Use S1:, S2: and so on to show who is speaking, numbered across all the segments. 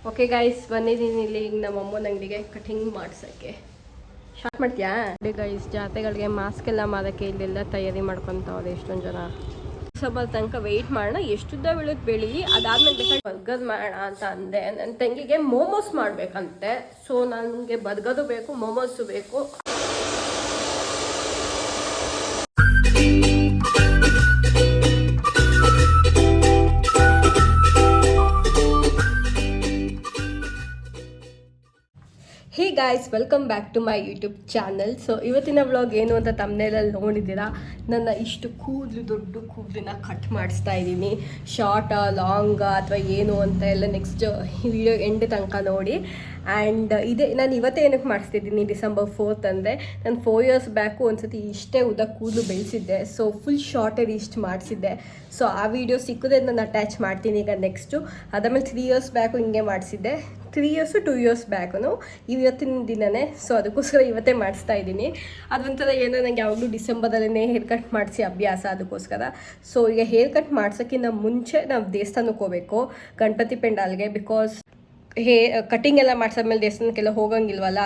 S1: Okay guys, ಬಂದಿದ್ದೀನಿ ಇಲ್ಲಿ ಈಗ ನಮ್ಮ ಅಮ್ಮನ ಅಂಗಡಿಗೆ ಕಟಿಂಗ್ ಮಾಡ್ಸೋಕ್ಕೆ. ಸ್ಟಾರ್ಟ್ ಮಾಡ್ತೀಯಾ? ಗೈಸ್, ಜಾತ್ರೆಗಳಿಗೆ ಮಾಸ್ಕ್ ಎಲ್ಲ ಮಾಡೋಕ್ಕೆ ಇಲ್ಲೆಲ್ಲ ತಯಾರಿ ಮಾಡ್ಕೊತಾವ್ರೆ ಎಷ್ಟೊಂದು ಜನ. ಸ್ವಲ್ಪ ತನಕ ವೆಯ್ಟ್ ಮಾಡೋಣ, ಎಷ್ಟುದ್ದ ಬೀಳುತ್ತೆ ಬೆಳೀಲಿ, ಅದಾದ್ಮೇಲೆ ಬೇಕಾದ್ರೆ ಬರ್ಗರ್ ಮಾಡೋಣ ಅಂತ ಅಂದೆ. ನನ್ನ ತಂಗಿಗೆ ಮೋಮೋಸ್ ಮಾಡಬೇಕಂತೆ. ಸೊ ನನಗೆ ಬರ್ಗರು ಬೇಕು, ಮೋಮೋಸು ಬೇಕು. Hey guys, welcome back to my YouTube channel. So ಇವತ್ತಿನ ವ್ಲಾಗ್ ಏನು ಅಂತ ತಮ್ಮನೇಲಲ್ಲಿ ನೋಡಿದ್ದೀರಾ. ನನ್ನ ಇಷ್ಟು ದೊಡ್ಡ ಕೂದಲನ್ನ ಕಟ್ ಮಾಡಿಸ್ತಾ ಇದ್ದೀನಿ. ಶಾರ್ಟಾ, ಲಾಂಗಾ ಅಥವಾ ಏನು ಅಂತ ಎಲ್ಲ ನೆಕ್ಸ್ಟ್ ಈ ವಿಡಿಯೋ ಎಂಡ್ ತನಕ ನೋಡಿ. ಆ್ಯಂಡ್ ನಾನು ಇವತ್ತೇ ಏನಕ್ಕೆ ಮಾಡಿಸ್ತಿದ್ದೀನಿ, ಡಿಸೆಂಬರ್ 4th ಅಂದರೆ ನಾನು 4 years ಬ್ಯಾಕು ಒಂದ್ಸತಿ ಇಷ್ಟೇ ಉದ್ದ ಕೂದಲು ಬೆಳೆಸಿದ್ದೆ. ಸೊ ಫುಲ್ ಶಾರ್ಟಲ್ಲಿ ಇಷ್ಟು ಮಾಡಿಸಿದ್ದೆ. ಸೊ ಆ ವಿಡಿಯೋ ಸಿಕ್ಕಿದ್ರೆ ನಾನು ಅಟ್ಯಾಚ್ ಮಾಡ್ತೀನಿ ಈಗ ನೆಕ್ಸ್ಟು. ಅದಾದಮೇಲೆ 3 years ಬ್ಯಾಕು ಹಿಂಗೆ ಮಾಡಿಸಿದ್ದೆ. 3 years 2 years ಬ್ಯಾಕು ಇವತ್ತಿನ ದಿನನೇ. ಸೊ ಅದಕ್ಕೋಸ್ಕರ ಇವತ್ತೇ ಮಾಡಿಸ್ತಾ ಇದ್ದೀನಿ. ಅದೊಂಥರ ಏನೋ ನನಗೆ ಯಾವಾಗಲೂ ಡಿಸೆಂಬರಲ್ಲೇ ಹೇರ್ ಕಟ್ ಮಾಡಿಸಿ ಅಭ್ಯಾಸ, ಅದಕ್ಕೋಸ್ಕರ. ಸೊ ಈಗ ಹೇರ್ ಕಟ್ ಮಾಡ್ಸೋಕ್ಕಿಂತ ಮುಂಚೆ ನಾವು ದೇವಸ್ಥಾನಕ್ಕೆ ಹೋಗಬೇಕು, ಗಣಪತಿ ಪೆಂಡಾಲ್ಗೆ. ಬಿಕಾಸ್ ಕಟಿಂಗ್ ಎಲ್ಲ ಮಾಡಿಸಾದ್ಮೇಲೆ ದೇವಸ್ಥಾನಕ್ಕೆಲ್ಲ ಹೋಗಂಗಿಲ್ವಲ್ಲ,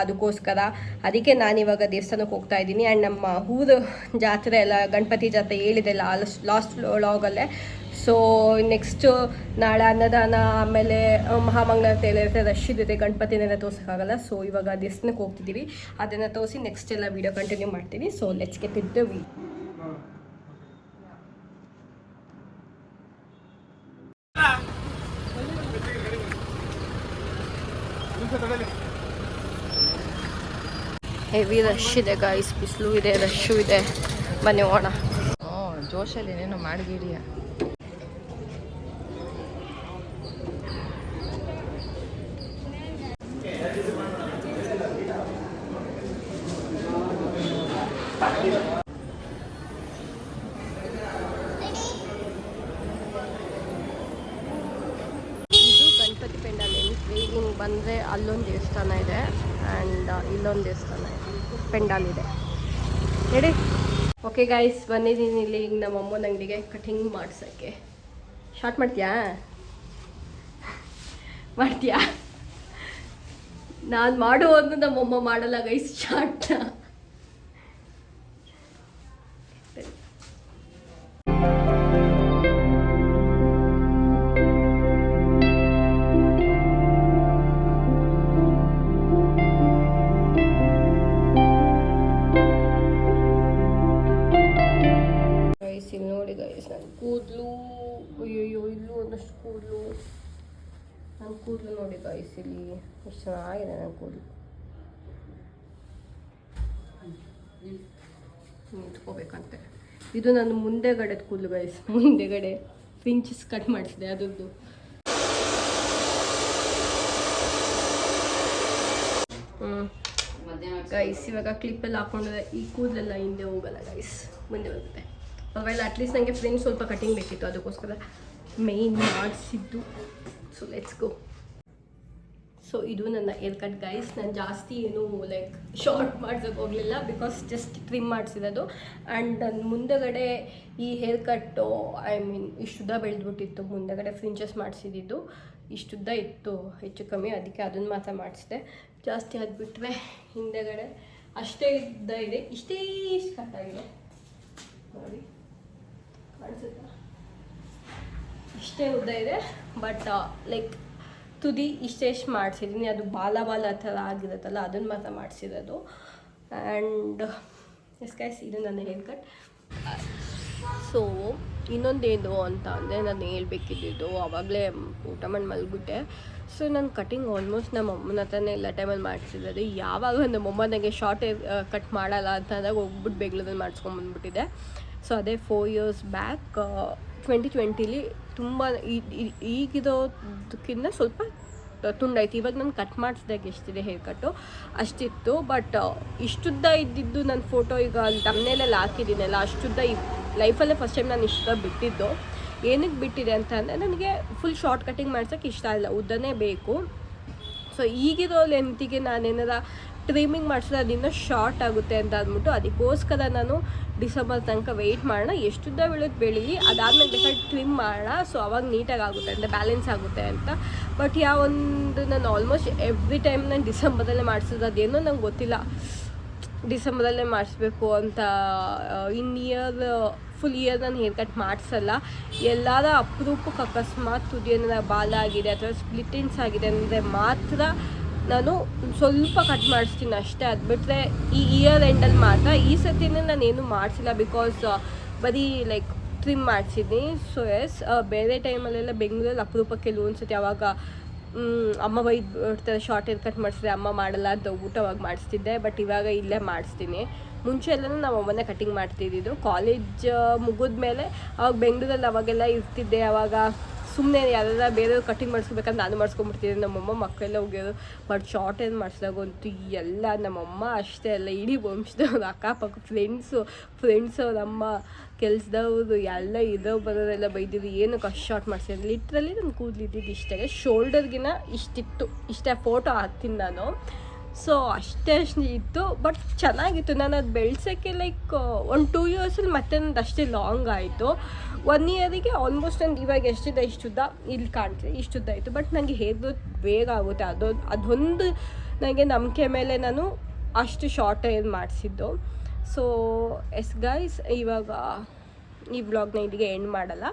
S1: ಅದಕ್ಕೆ ನಾನಿವಾಗ ದೇವಸ್ಥಾನಕ್ಕೆ ಹೋಗ್ತಾ ಇದ್ದೀನಿ. ಆ್ಯಂಡ್ ನಮ್ಮ ಊರು ಜಾತ್ರೆ ಎಲ್ಲ, ಗಣಪತಿ ಜಾತ್ರೆ ಹೇಳಿದೆಲ್ಲ ಲಾಸ್ಟ್ ವ್ಲಾಗಲ್ಲೇ. ಸೊ ನೆಕ್ಸ್ಟು ನಾಳೆ ಅನ್ನದಾನ, ಆಮೇಲೆ ಮಹಾಮಂಗಳಾರತಿ ಎಲ್ಲ ಇರುತ್ತೆ, ರಶ್ ಇರುತ್ತೆ, ಗಣಪತಿನೆಲ್ಲ ತೋರ್ಸೋಕ್ಕಾಗಲ್ಲ. ಸೊ ಇವಾಗ ದೇವಸ್ಥಾನಕ್ಕೆ ಹೋಗ್ತಿದ್ದೀವಿ, ಅದನ್ನು ತೋರಿಸಿ ನೆಕ್ಸ್ಟ್ ಎಲ್ಲ ವೀಡಿಯೋ ಕಂಟಿನ್ಯೂ ಮಾಡ್ತೀನಿ. So let's get it the video. Heavy rush ಇದೆ ಗಾಯ್ಸ್, ಬಿಸಿಲು ಇದೆ, ರಶ್ಶು ಇದೆ. ಬನ್ನಿ ಹೋಗೋಣ.
S2: ಜೋಶಲ್ಲಿ ಏನೇನೋ ಮಾಡಿದೀರಿಯಾ.
S1: ಗಣಪತಿ ಪೆಂಡಾಲ್ ಎಂಟ್ರಿ. ಹಿಂಗೆ ಬಂದರೆ ಅಲ್ಲೊಂದು ದೇವಸ್ಥಾನ ಇದೆ ಆ್ಯಂಡ್ ಇಲ್ಲೊಂದು ದೇವಸ್ಥಾನ ಇದೆ, ಪೆಂಡಾಲ್ ಇದೆ ಹೇಳಿ. ಓಕೆ ಗೈಸ್, ಬಂದಿದ್ದೀನಿ ಇಲ್ಲಿ ಈಗ ನಮ್ಮ ಅಮ್ಮನ ಅಂಗಡಿಗೆ ಕಟಿಂಗ್ ಮಾಡ್ಸೋಕ್ಕೆ. ಸ್ಟಾರ್ಟ್ ಮಾಡ್ತೀಯಾ? ನಾನು ಮಾಡುವುದು ನಮ್ಮಮ್ಮ ಮಾಡಲ್ಲ ಗೈಸ್. ಸ್ಟಾರ್ಟ್. ಇಲ್ಲಿ ನೋಡಿ ಗೈಸ್, ನನ್ನ ಕೂದಲು, ಅಯ್ಯೋ ಇಲ್ಲೂ ಒಂದಷ್ಟು ಕೂದಲು. ನನ್ನ ಕೂದಲು ನೋಡಿ ಗೈಸ್, ಇಲ್ಲಿ ಎಷ್ಟು ಚೆನ್ನಾಗಿದೆ ನನ್ನ ಕೂದಲು. ನಿಂತ್ಕೋಬೇಕಂತೆ. ಇದು ನನ್ನ ಮುಂದೆಗಡೆ ಕೂದಲು ಗೈಸ್, ಮುಂದೆಗಡೆ ಪಿಂಚಸ್ ಕಟ್ ಮಾಡಿಸಿದೆ ಅದರದ್ದು. ಗೈಸ್ ಇವಾಗ ಕ್ಲಿಪ್ಪೆಲ್ಲ ಹಾಕೊಂಡ್ರೆ ಈ ಕೂದಲೆಲ್ಲ ಹಿಂದೆ ಹೋಗಲ್ಲ ಗೈಸ್, ಮುಂದೆ ಬರುತ್ತೆ. ಅವೆಲ್ಲ ಅಟ್ಲೀಸ್ಟ್ ನನಗೆ ಫ್ರೆಂಡ್ಸ್ ಸ್ವಲ್ಪ ಕಟಿಂಗ್ ಬೇಕಿತ್ತು, ಅದಕ್ಕೋಸ್ಕರ ಮೇಯ್ನ್ ಮಾಡಿಸಿದ್ದು. So let's go. ಸೊ ಇದು ನನ್ನ ಹೇರ್ ಕಟ್ ಗೈಸ್. ನಾನು ಜಾಸ್ತಿ ಏನು ಲೈಕ್ ಶಾರ್ಟ್ ಮಾಡ್ಸೋಕೆ ಹೋಗಲಿಲ್ಲ, ಬಿಕಾಸ್ ಜಸ್ಟ್ ಟ್ರಿಮ್ ಮಾಡಿಸಿರೋದು. ಆ್ಯಂಡ್ ನನ್ನ ಮುಂದೆಗಡೆ ಈ ಹೇರ್ ಕಟ್ಟು ಇಷ್ಟುದ್ದ ಬೆಳೆದ್ಬಿಟ್ಟಿತ್ತು. ಮುಂದೆಗಡೆ ಫ್ರಿಂಚಸ್ ಮಾಡಿಸಿದ್ದು ಇಷ್ಟುದ್ದ ಇತ್ತು ಹೆಚ್ಚು ಕಮ್ಮಿ, ಅದಕ್ಕೆ ಅದನ್ನು ಮಾತ್ರ ಮಾಡಿಸಿದೆ. ಜಾಸ್ತಿ ಆಗಿಬಿಟ್ರೆ ಹಿಂದೆಗಡೆ ಅಷ್ಟೇ ಉದ್ದ ಇದೆ, ಇಷ್ಟು ಕಟ್ಟಾಗಿದೆ ನೋಡಿ, ಕಾಣಿಸುತ್ತಾ? ಇಷ್ಟೇ ಉದ್ದ ಇದೆ. ಬಟ್ ಲೈಕ್ ತುದಿ ಇಷ್ಟೆಷ್ಟು ಮಾಡಿಸಿದ್ದೀನಿ, ಅದು ಬಾಲ ಥರ ಆಗಿರುತ್ತಲ್ಲ, ಅದನ್ನು ಮಾತ್ರ ಮಾಡಿಸಿರೋದು. ಆ್ಯಂಡ್ ಎಸ್ ಗೈಸ್, ಇದು ನನ್ನ ಹೇರ್ ಕಟ್. ಸೊ ಇನ್ನೊಂದೇನು ಅಂತ ಅಂದರೆ ನಾನು ಹೇಳ್ಬೇಕಿದ್ದು, ಆವಾಗಲೇ ಊಟ ಮಾಡಿ ಮಲಗ್ಬಿಟ್ಟೆ. ಸೊ ನಾನು ಕಟಿಂಗ್ ಆಲ್ಮೋಸ್ಟ್ ನಮ್ಮ ಅಮ್ಮನ ಹತ್ರನೇ ಎಲ್ಲ ಟೈಮಲ್ಲಿ ಮಾಡಿಸಿರೋದು. ಯಾವಾಗ ನಮ್ಮಮ್ಮ ನನಗೆ ಶಾರ್ಟ್ ಕಟ್ ಮಾಡಲ್ಲ ಅಂತ ಅಂದಾಗ ಹೋಗ್ಬಿಟ್ಟು ಬೆಂಗಳೂರಲ್ಲಿ ಮಾಡಿಸ್ಕೊಂಬಂದ್ಬಿಟ್ಟಿದೆ. ಸೊ ಅದೇ 4 years ಬ್ಯಾಕ್ 2020 ತುಂಬ ಈಗಿರೋದಕ್ಕಿಂತ ಸ್ವಲ್ಪ ತುಂಡಾಯ್ತು. ಇವಾಗ ನಾನು ಕಟ್ ಮಾಡಿಸಿದಾಗ ಎಷ್ಟಿದೆ ಹೇರ್ ಕಟ್ಟು ಅಷ್ಟಿತ್ತು. ಬಟ್ ಇಷ್ಟುದ್ದ ಇದ್ದಿದ್ದು ನನ್ನ ಫೋಟೋ ಈಗ ಅಲ್ಲಿ ತಮ್ಮನೇಲೆಲ್ಲ ಹಾಕಿದ್ದೀನಲ್ಲ, ಅಷ್ಟುದ್ದ ಲೈಫಲ್ಲೇ ಫಸ್ಟ್ ಟೈಮ್ ನಾನು ಇಷ್ಟುದ್ದ ಬಿಟ್ಟಿದ್ದು. ಏನಕ್ಕೆ ಬಿಟ್ಟಿದೆ ಅಂತ ಅಂದರೆ, ನನಗೆ ಫುಲ್ ಶಾರ್ಟ್ ಕಟಿಂಗ್ ಮಾಡ್ಸೋಕ್ಕೆ ಇಷ್ಟ ಇಲ್ಲ, ಉದ್ದನೇ ಬೇಕು. ಸೊ ಈಗಿರೋ ಲೆಂತಿಗೆ ನಾನೇನಾರ ಟ್ರಿಮ್ಮಿಂಗ್ ಮಾಡಿಸಿದ್ರೆ ಅದಿನ್ನೂ ಶಾರ್ಟ್ ಆಗುತ್ತೆ ಅಂತ ಅಂದ್ಬಿಟ್ಟು ಅದಕ್ಕೋಸ್ಕರ ನಾನು ಡಿಸೆಂಬರ್ ತನಕ ವೆಯ್ಟ್ ಮಾಡೋಣ, ಎಷ್ಟುದ್ದ ಬೀಳೋದು ಬೆಳೀಲಿ, ಅದಾದಮೇಲೆ ಬೇಕಾದ್ರೆ ಟ್ರಿಮ್ ಮಾಡೋಣ. ಸೊ ಅವಾಗ ನೀಟಾಗಿ ಆಗುತ್ತೆ ಅಂತ, ಬ್ಯಾಲೆನ್ಸ್ ಆಗುತ್ತೆ ಅಂತ. ಬಟ್ ಯಾವೊಂದು ನಾನು ಆಲ್ಮೋಸ್ಟ್ ಎವ್ರಿ ಟೈಮ್ ನಾನು ಡಿಸೆಂಬರಲ್ಲೇ ಮಾಡಿಸೋದು, ಅದೇನೋ ನಂಗೆ ಗೊತ್ತಿಲ್ಲ ಡಿಸೆಂಬರಲ್ಲೇ ಮಾಡಿಸ್ಬೇಕು ಅಂತ. ಇನ್ ಇಯರ್ ಫುಲ್ ಇಯರ್ ನಾನು ಹೇರ್ ಕಟ್ ಮಾಡಿಸಲ್ಲ. ಎಲ್ಲರ ಅಪರೂಪಕ್ಕೆ ಅಕಸ್ಮಾತ್ ತುದಿಯನ್ನ ಬಾಲ ಆಗಿದೆ ಅಥವಾ ಸ್ಪ್ಲಿಟ್ಟಿನ್ಸ್ ಆಗಿದೆ ಅಂದರೆ ಮಾತ್ರ ನಾನು ಸ್ವಲ್ಪ ಕಟ್ ಮಾಡಿಸ್ತೀನಿ ಅಷ್ಟೇ. ಅದು ಬಿಟ್ಟರೆ ಈ ಇಯರ್ ಎಂಡಲ್ಲಿ ಮಾತ್ರ. ಈ ಸತಿನೇ ನಾನೇನು ಮಾಡಿಸಿಲ್ಲ, ಬಿಕಾಸ್ ಬರೀ ಲೈಕ್ ಟ್ರಿಮ್ ಮಾಡಿಸಿದ್ದೀನಿ. ಸೊ ಎಸ್, ಬೇರೆ ಟೈಮಲ್ಲೆಲ್ಲ ಬೆಂಗಳೂರಲ್ಲಿ ಅಪರೂಪಕ್ಕೆ ಕೆಲವೊಂದು ಸತಿ ಅವಾಗ ಅಮ್ಮ ಬೈದ್ಬಿಡ್ತಾರೆ, ಶಾರ್ಟ್ ಹೇರ್ ಕಟ್ ಮಾಡಿಸಿದ್ರೆ ಅಮ್ಮ ಮಾಡಲ್ಲ ಅಂತ ಊಟ ಅವಾಗ ಮಾಡಿಸ್ತಿದ್ದೆ. ಬಟ್ ಇವಾಗ ಇಲ್ಲೇ ಮಾಡಿಸ್ತೀನಿ. ಮುಂಚೆ ಎಲ್ಲನೂ ನಾವು ಅಮ್ಮನೇ ಕಟಿಂಗ್ ಮಾಡ್ತಿದ್ದಿದ್ದು. ಕಾಲೇಜ್ ಮುಗಿದ್ಮೇಲೆ ಅವಾಗ ಬೆಂಗಳೂರಲ್ಲಿ ಅವಾಗೆಲ್ಲ ಇರ್ತಿದ್ದೆ. ಅವಾಗ ಸುಮ್ಮನೆ ಯಾರೆಲ್ಲ ಬೇರೆಯವ್ರು ಕಟಿಂಗ್ ಮಾಡಿಸ್ಬೇಕಂತ ನಾನು ಮಾಡಿಸ್ಕೊಂಡ್ಬಿಡ್ತಿದ್ದೆ. ನಮ್ಮಮ್ಮ ಮಕ್ಕಳೆಲ್ಲ ಹೋಗ್ಯೋದು. ಬಟ್ ಶಾರ್ಟ್ ಏನು ಮಾಡಿಸ್ದಾಗಂತೂ ಎಲ್ಲ ನಮ್ಮಮ್ಮ ಅಷ್ಟೇ ಅಲ್ಲ, ಇಡೀ ವಂಶದವ್ರು, ಅಕ್ಕಪಕ್ಕ ಫ್ರೆಂಡ್ಸು ಅವ್ರ ಅಮ್ಮ, ಕೆಲಸದವ್ರು ಎಲ್ಲ ಇರೋ ಬರೋರೆಲ್ಲ ಬೈದಿದ್ದು, ಏನಕ್ಕೆ ಅಷ್ಟು ಶಾರ್ಟ್ ಮಾಡಿಸಿದ್ರು. ಲಿಟ್ರಲ್ಲಿ ನಾನು ಕೂದಲಿದ್ದಿದ್ದು ಇಷ್ಟೇ, ಶೋಲ್ಡರ್ಗಿನ ಇಷ್ಟಿತ್ತು. ಇಷ್ಟೇ ಫೋಟೋ ಹಾಕ್ತೀನಿ ನಾನು. ಸೊ ಅಷ್ಟೇ ಇತ್ತು, ಬಟ್ ಚೆನ್ನಾಗಿತ್ತು. ನಾನು ಅದು ಬೆಳೆಸೋಕ್ಕೆ ಲೈಕ್ ಒಂದು 2 ಇಯರ್ಸಲ್ಲಿ ಮತ್ತೆ ನಂದು ಅಷ್ಟೇ ಲಾಂಗ್ ಆಯಿತು. 1 ಇಯರಿಗೆ ಆಲ್ಮೋಸ್ಟ್ ನಂಗೆ ಇವಾಗ ಎಷ್ಟಿದೆ ಇಷ್ಟುದ್ದ ಇಲ್ಲಿ ಕಾಣ್ತೀವಿ, ಇಷ್ಟುದ್ದ ಆಯಿತು. ಬಟ್ ನನಗೆ ಹೇರ್ ಗ್ರೋತ್ ಬೇಗ ಆಗುತ್ತೆ, ಅದೊಂದು ನನಗೆ ನಂಬಿಕೆ ಮೇಲೆ ನಾನು ಅಷ್ಟು ಶಾರ್ಟ್ ಏನು ಮಾಡಿಸಿದ್ದು. ಸೊ ಎಸ್ ಗೈಸ್, ಇವಾಗ ಈ ವ್ಲಾಗ್ನ ಇಲ್ಲಿಗೆ ಎಂಡ್ ಮಾಡಲ್ಲ.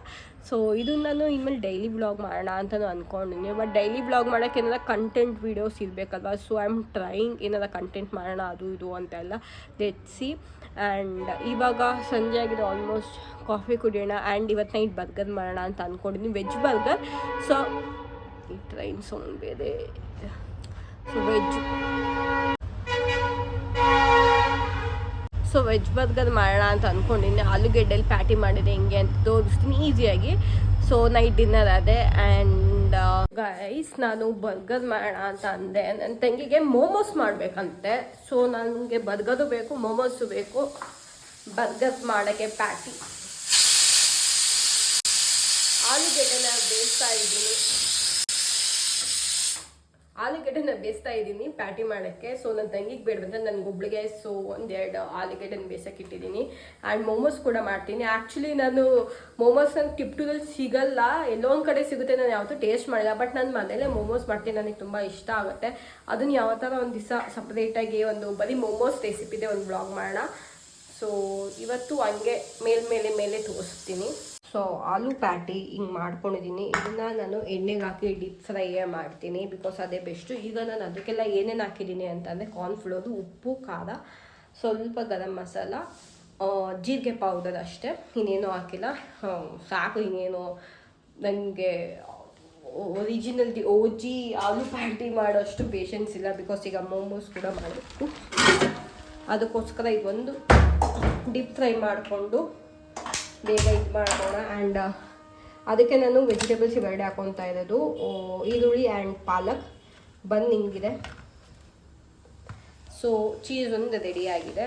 S1: ಸೊ ಇದು ನಾನು ಇನ್ಮೇಲೆ ಡೈಲಿ ವ್ಲಾಗ್ ಮಾಡೋಣ ಅಂತಲೂ ಅಂದ್ಕೊಂಡಿದ್ದೀನಿ. ಬಟ್ ಡೈಲಿ ವ್ಲಾಗ್ ಮಾಡೋಕ್ಕೆ ಏನಾರ ಕಂಟೆಂಟ್ ವೀಡಿಯೋಸ್ ಇರಬೇಕಲ್ವ. ಸೊ ಐ ಆಮ್ ಟ್ರೈಯಿಂಗ್ ಏನಾರ ಕಂಟೆಂಟ್ ಮಾಡೋಣ ಅದು ಇದು ಅಂತೆಲ್ಲ, ಲೆಟ್ಸ್ ಸಿ. ಆ್ಯಂಡ್ ಇವಾಗ ಸಂಜೆ ಆಗಿದೆ, ಆಲ್ಮೋಸ್ಟ್ ಕಾಫಿ ಕುಡಿಯೋಣ. ಆ್ಯಂಡ್ ಇವತ್ತು ನೈಟ್ ಬರ್ಗರ್ ಮಾಡೋಣ ಅಂತ ಅಂದ್ಕೊಂಡಿದ್ದೀನಿ, ವೆಜ್ ಬರ್ಗರ್. ಸೊ ಈ ಟ್ರೈನ್ ಸೌಂಡ್ ಬೇರೆ. ವೆಜ್ ಬರ್ಗರ್ ಮಾಡೋಣ ಅಂತ ಅಂದ್ಕೊಂಡಿದ್ದೀನಿ. ಆಲೂಗೆಡ್ಡೆಲಿ ಪ್ಯಾಟಿ ಮಾಡಿದೆ ಹೆಂಗೆ ಅಂತ ತೋರಿಸ್ತೀನಿ ಈಸಿಯಾಗಿ. ಸೊ ನೈಟ್ ಡಿನ್ನರ್ ಅದೇ. ಆ್ಯಂಡ್ ಗೈಸ್, ನಾನು ಬರ್ಗರ್ ಮಾಡೋಣ ಅಂತ ಅಂದೆ. ನನ್ನ ತಂಗಿಗೆ ಮೋಮೋಸ್ ಮಾಡಬೇಕಂತೆ. ಸೊ ನನಗೆ ಬರ್ಗರು ಬೇಕು, ಮೋಮೋಸು ಬೇಕು. ಬರ್ಗರ್ ಮಾಡೋಕ್ಕೆ ಪ್ಯಾಟಿ ಆಲೂಗೆಡ್ಡೆನ ಬೇಯಿಸ್ತಾ ಇದ್ದೀನಿ ಪ್ಯಾಟಿ ಮಾಡೋಕ್ಕೆ. ಸೊ ನನ್ನ ತಂಗಿಗೆ ಬೇಡವಂತ ನನಗೊಬ್ಳಿಗೆ. ಸೊ 1-2 ಆಲೂಗೆಡ್ಡೆನ ಬೇಯಿಸೋಕೆ ಇಟ್ಟಿದ್ದೀನಿ. ಆ್ಯಂಡ್ ಮೋಮೋಸ್ ಕೂಡ ಮಾಡ್ತೀನಿ. ಆ್ಯಕ್ಚುಲಿ ನಾನು ಮೋಮೋಸ್ ನನ್ನ ಟಿಪ್ಟೂರಲ್ಲಿ ಸಿಗಲ್ಲ, ಎಲ್ಲೋ ಒಂದು ಕಡೆ ಸಿಗುತ್ತೆ, ನಾನು ಯಾವತ್ತೂ ಟೇಸ್ಟ್ ಮಾಡಿಲ್ಲ. ಬಟ್ ನಾನು ಮನೇಲೇ ಮೋಮೋಸ್ ಮಾಡ್ತೀನಿ, ನನಗೆ ತುಂಬ ಇಷ್ಟ ಆಗುತ್ತೆ. ಅದನ್ನು ಯಾವ ಥರ ಒಂದು ದಿವಸ ಸಪ್ರೇಟಾಗಿ ಒಂದು ಬರೀ ಮೋಮೋಸ್ ರೆಸಿಪಿದೆ ಒಂದು ಬ್ಲಾಗ್ ಮಾಡೋಣ. ಸೊ ಇವತ್ತು ಹಂಗೆ ಮೇಲೆ ತೋರಿಸ್ತೀನಿ. ಸೊ ಆಲೂ ಪ್ಯಾಟಿ ಹಿಂಗೆ ಮಾಡ್ಕೊಂಡಿದ್ದೀನಿ. ಇದನ್ನು ನಾನು ಎಣ್ಣೆಗೆ ಹಾಕಿ ಡೀಪ್ ಫ್ರೈ ಮಾಡ್ತೀನಿ, ಬಿಕಾಸ್ ಅದೇ ಬೆಸ್ಟು. ಈಗ ನಾನು ಅದಕ್ಕೆಲ್ಲ ಏನೇನು ಹಾಕಿದ್ದೀನಿ ಅಂತಂದರೆ ಕಾರ್ನ್ಫ್ಲೋರು, ಉಪ್ಪು, ಖಾರ, ಸ್ವಲ್ಪ ಗರಂ ಮಸಾಲ, ಜೀರಿಗೆ ಪೌಡರ್ ಅಷ್ಟೇ, ಇನ್ನೇನು ಹಾಕಿಲ್ಲ. ಸಾಕು, ಇನ್ನೇನು ನನಗೆ ಒರಿಜಿನಲ್ OG ಆಲೂ ಪ್ಯಾಟಿ ಮಾಡೋಷ್ಟು ಪೇಷನ್ಸ್ ಇಲ್ಲ, ಬಿಕಾಸ್ ಈಗ ಮೋಮೋಸ್ ಕೂಡ ಮಾಡಬೇಕು. ಅದಕ್ಕೋಸ್ಕರ ಇದೊಂದು ಡೀಪ್ ಫ್ರೈ ಮಾಡಿಕೊಂಡು ಬೇಗ ಇದು ಮಾಡೋಣ. ಆ್ಯಂಡ್ ಅದಕ್ಕೆ ನಾನು ವೆಜಿಟೇಬಲ್ಸ್ ಇವೆರಡೆ ಹಾಕೊತಾ ಇರೋದು, ಈರುಳ್ಳಿ ಆ್ಯಂಡ್ ಪಾಲಕ್. ಬಂದು ಹಿಂಗಿದೆ. ಸೊ ಚೀಸ್ ಒಂದು ರೆಡಿ ಆಗಿದೆ.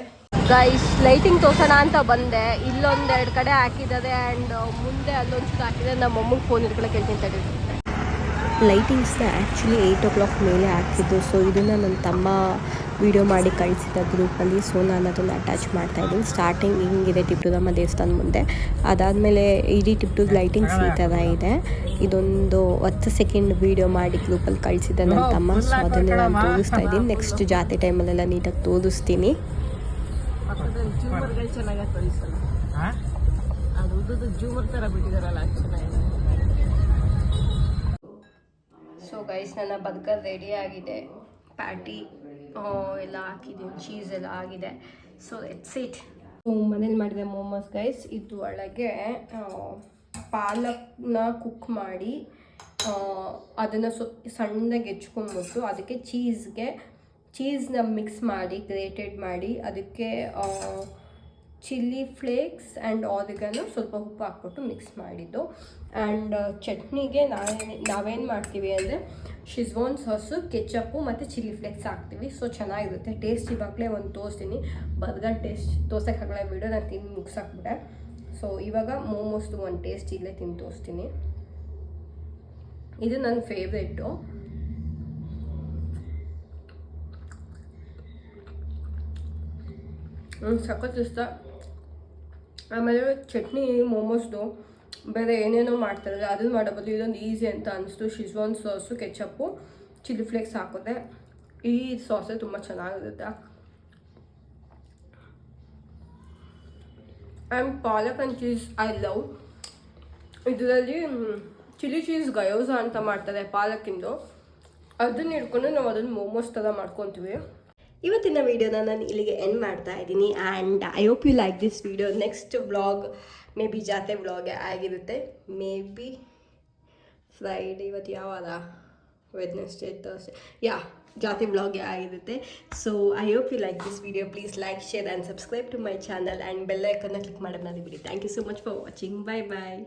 S1: ಗೈಸ್, ಲೈಟಿಂಗ್ ತೋರ್ಸೋಣ ಅಂತ ಬಂದೆ. ಇಲ್ಲೊಂದೆರಡು ಕಡೆ ಹಾಕಿದ್ದಾರೆ ಆ್ಯಂಡ್ ಮುಂದೆ ಅಲ್ಲೊಂಚೂರು ಹಾಕಿದ್ದಾರೆ. ನಮ್ಮ ಮಮ್ಮಗೆ ಫೋನ್ ಇಟ್ಕೊಳ್ಳೋಕೆ ಹೇಳ್ತೀನಿ. ಲೈಟಿಂಗ್ಸ್ನ ಆ್ಯಕ್ಚುಲಿ 8 o'clock ಮೇಲೆ ಹಾಕಿದ್ದು. ಸೊ ಇದನ್ನು ನನ್ನ ತಮ್ಮ ವಿಡಿಯೋ ಮಾಡಿ ಕಳಿಸಿದ ಗ್ರೂಪಲ್ಲಿ. ಸೊ ನಾನು ಅದನ್ನು ಅಟ್ಯಾಚ್ ಮಾಡ್ತಾಯಿದ್ದೀನಿ. ಸ್ಟಾರ್ಟಿಂಗ್ ಹಿಂಗಿದೆ ಟಿಪ್ಪುರಮ್ಮ ದೇವಸ್ಥಾನ ಮುಂದೆ, ಅದಾದಮೇಲೆ ಇಡೀ ಟಿಪ್ಪುರದ ಲೈಟಿಂಗ್ಸ್ ಈ ಥರ ಇದೆ. ಇದೊಂದು 10 ಸೆಕೆಂಡ್ ವೀಡಿಯೋ ಮಾಡಿ ಗ್ರೂಪಲ್ಲಿ ಕಳಿಸಿದ ನನ್ನ ತಮ್ಮ. ಸೊ ಅದನ್ನು ನಾನು ತೋರಿಸ್ತಾ ಇದ್ದೀನಿ. ನೆಕ್ಸ್ಟ್ ಜಾತ್ರೆ ಟೈಮಲ್ಲೆಲ್ಲ ನೀಟಾಗಿ ತೋರಿಸ್ತೀನಿ. ಸೊ ಗೈಸ್, ನನ್ನ ಬರ್ಗರ್ ರೆಡಿ ಆಗಿದೆ. ಪ್ಯಾಟಿ ಎಲ್ಲ ಹಾಕಿದ್ದೀನಿ, ಚೀಸ್ ಎಲ್ಲ ಆಗಿದೆ. So it's it. ಮನೇಲಿ ಮಾಡಿದೆ ಮೋಮೋಸ್ ಗೈಸ್. ಇದು ಒಳಗೆ ಪಾಲಕ್ನ ಕುಕ್ ಮಾಡಿ ಅದನ್ನು ಸಣ್ಣದಾಗಿ ಹೆಚ್ಕೊಂಡ್ಬಿಟ್ಟು ಅದಕ್ಕೆ ಚೀಸ್ನ ಮಿಕ್ಸ್ ಮಾಡಿ ಗ್ರೇಟೆಡ್ ಮಾಡಿ ಅದಕ್ಕೆ ಚಿಲ್ಲಿ ಫ್ಲೇಕ್ಸ್ ಆ್ಯಂಡ್ ಆರಿಗನೋ ಸ್ವಲ್ಪ ಉಪ್ಪು ಹಾಕ್ಬಿಟ್ಟು ಮಿಕ್ಸ್ ಮಾಡಿದ್ದು. ಆ್ಯಂಡ್ ಚಟ್ನಿಗೆ ನಾವೇನು ಮಾಡ್ತೀವಿ ಅಂದರೆ ಶಿಜ್ವಾನ್ ಸಾಸು, ಕೆಚಪ್ಪು ಮತ್ತು ಚಿಲ್ಲಿ ಫ್ಲೇಕ್ಸ್ ಹಾಕ್ತೀವಿ. ಸೊ ಚೆನ್ನಾಗಿರುತ್ತೆ ಟೇಸ್ಟ್. ಇವಾಗಲೇ ಒಂದು ತೋರಿಸ್ತೀನಿ. ಬರ್ಗರ್ ಟೇಸ್ಟ್ ತೋರ್ಸೋಕ್ಕಾಗಲ್ಲ ವಿಡಿಯೋ, ನಾನು ತಿಂದು ಮುಗಿಸಾಕ್ಬಿಟ್ಟೆ. ಸೊ ಇವಾಗ ಮೋಮೋಸ್ದು ಒಂದು ಟೇಸ್ಟ್ ಇಲ್ಲೇ ತಿಂದು ತೋರಿಸ್ತೀನಿ. ಇದು ನನ್ನ ಫೇವ್ರೇಟು. ಸಖತ್ ಇಷ್ಟ. ಆಮೇಲೆ ಚಟ್ನಿ ಮೋಮೋಸ್ದು ಬೇರೆ ಏನೇನೋ ಮಾಡ್ತಾರಲ್ಲ ಅದನ್ನು ಮಾಡಬೋದು, ಇದೊಂದು ಈಸಿ ಅಂತ ಅನಿಸ್ತು. ಶಿಜ್ವಾನ್ ಸಾಸು, ಕೆಚಪ್ಪು, ಚಿಲ್ಲಿ ಫ್ಲೇಕ್ಸ್ ಹಾಕಿದೆ. ಈ ಸಾಸೇ ತುಂಬ ಚೆನ್ನಾಗಿರುತ್ತೆ. And palak and cheese I love. ಇದರಲ್ಲಿ ಚಿಲ್ಲಿ ಚೀಸ್ ಗಯೋಜಾ ಅಂತ ಮಾಡ್ತಾರೆ ಪಾಲಕ್ಕಿಂದು, ಅದನ್ನ ಹಿಡ್ಕೊಂಡು ನಾವು ಅದನ್ನು ಮೋಮೋಸ್ ಥರ ಮಾಡ್ಕೊತೀವಿ. ಇವತ್ತಿನ ವೀಡಿಯೋನ ನಾನು ಇಲ್ಲಿಗೆ ಎಂಡ್ ಮಾಡ್ತಾ ಇದ್ದೀನಿ. And I hope you like this video. Next vlog maybe ಜಾತೆ ವ್ಲಾಗೇ ಆಗಿರುತ್ತೆ. ಮೇ ಬಿ ಫ್ರೈಡೇ, ಇವತ್ತು ಯಾವಾಗ, ವೆಡ್ನೆಸ್ಡೇ, ಥರ್ಸ್ಡೇ, ಯಾ ಜಾತಿ ವ್ಲಾಗೇ ಆಗಿರುತ್ತೆ. So I hope you like this video. Please like, share and subscribe to my channel and bell ಐಕನ್ನ click ಮಾಡೋದು ಮರಿಬೇಡಿ. Thank you so much for watching. Bye bye.